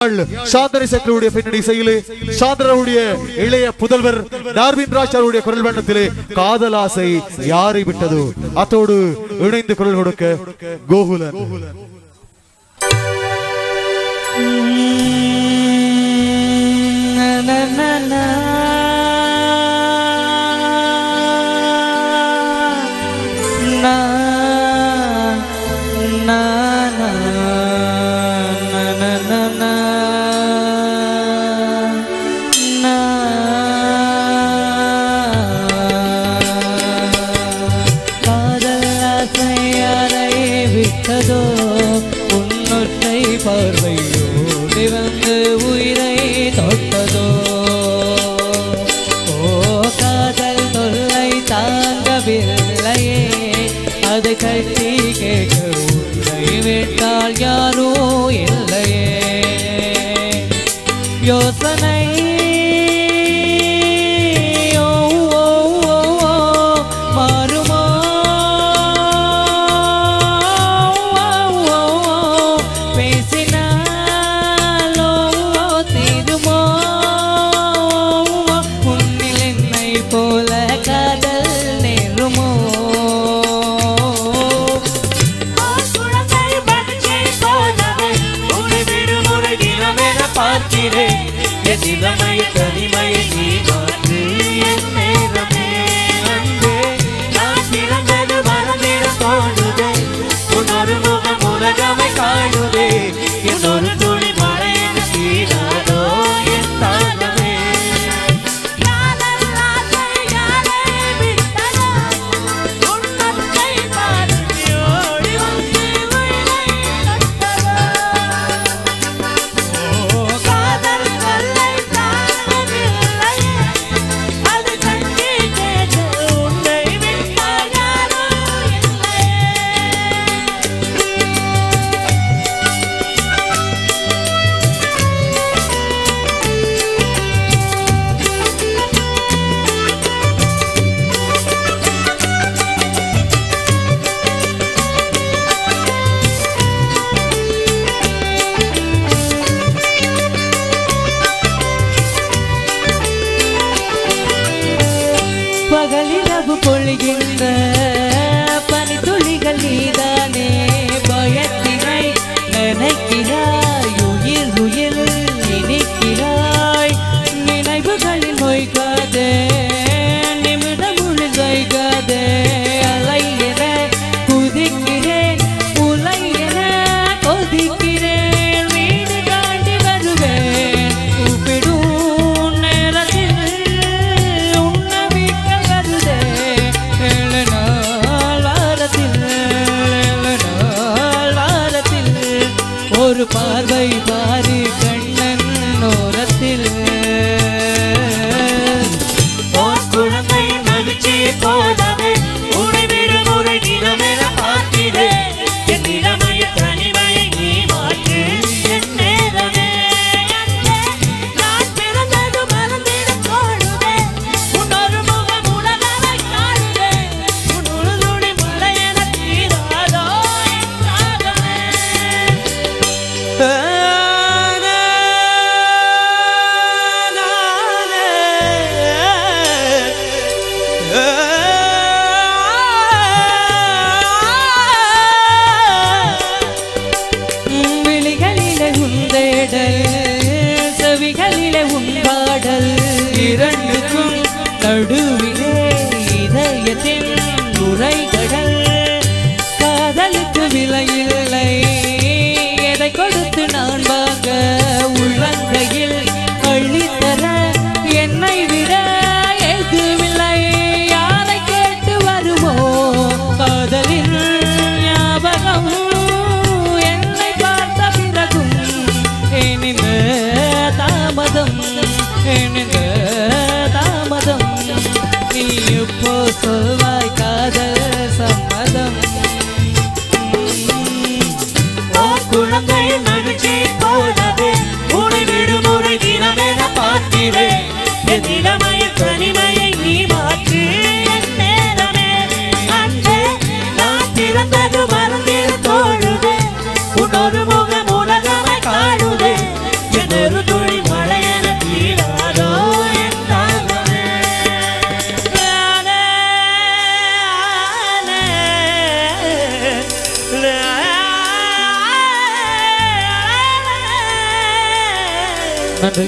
சாதனை சக்கரவுடைய பின்னணி இசையிலே சாதனவுடைய இளைய புதல்வர் டார்வின் ராஜாவுடைய குரல் வண்ணத்திலே காதல் ஆசை யாரை விட்டதோ அதோடு இணைந்து குரல் கொடுக்க கோகுலன் உன்னொற்றை பார்வையோடு வந்து உயிரை தொட்டதோ ஓ காதல் தொல்லை தாங்கவில்லையே அது கட்டி கேட்க உன்னை விட்டால் யாரோ இல்லையே யோசனை எதிரமைய தனிமையை நீ மாற்று என் நேரமே அன்பே நான் பிறந்தது மறந்திட தோணுதே உன்னொரு முகம் உலகமை காணுதே இன்னொரு துளி மழையின் சீராதோ என் தாகமே பகலிரவு பொழிகின்ற பனித்துளிகள் நீதானே பயத்தினை நினைக்கிறாய் உயிர் உயிர் நினைக்கிறாய் நினைவுகளில் மொய்காதே நிமிடமுள் வைகாதே அலை என குதிக்கிறேன் உலை என கொதிக்கிறேன் வீடு தாண்டி வருவேன் கூப்பிடும் நேரத்தில் ஒரு பார்வை பாரி கண்ணன் ஓரத்தில் குழந்தை மகிழ்ச்சி போதவே உடை விடுமுறை தினமென பார்க்கிறே என் இளமைய தனிமையை நீ மாற்று என் நேரமே நான் பிறந்தது மறந்திட தோணுதே உன்னொரு முகம் உலகமை காணுதே உன்னொரு துளி மழை என தீராதோ என் தாகமே விழிகளிலே உந்தேடல் செவிகளிலே உண்டாடல் இரண்டுக்கும் நடுவிலே இதயத்தின் உரைகடல் காதலுக்கு விலையில்லை எதை கொடுத்து நான் வாங்க உள்ளங்கையில் அள்ளித்தர என்னை விட எதுவில்லை யாரை கேட்டு வருமோ காதலின் ஞாபகம் என்னை பார்த்த பிறகும் எனிந்த தாமதம் எனிந்த தாமதம் நீ இப்போ சொல்வாய் காதல் சம்மதம் குழந்தை மகிழ்ச்சி போதவே உடை விடுமுறை தினமென பார்க்கிறேன் என் இளமைய தனிமையை நீ மாற்று என் நேரமே அன்பே நான் பிறந்தது மறந்திட தோணுதே உன்னொரு முகம் உலகமை காணுதே ஒரு துளி மழையென தீராதோ என் தாகமே. நன்றி.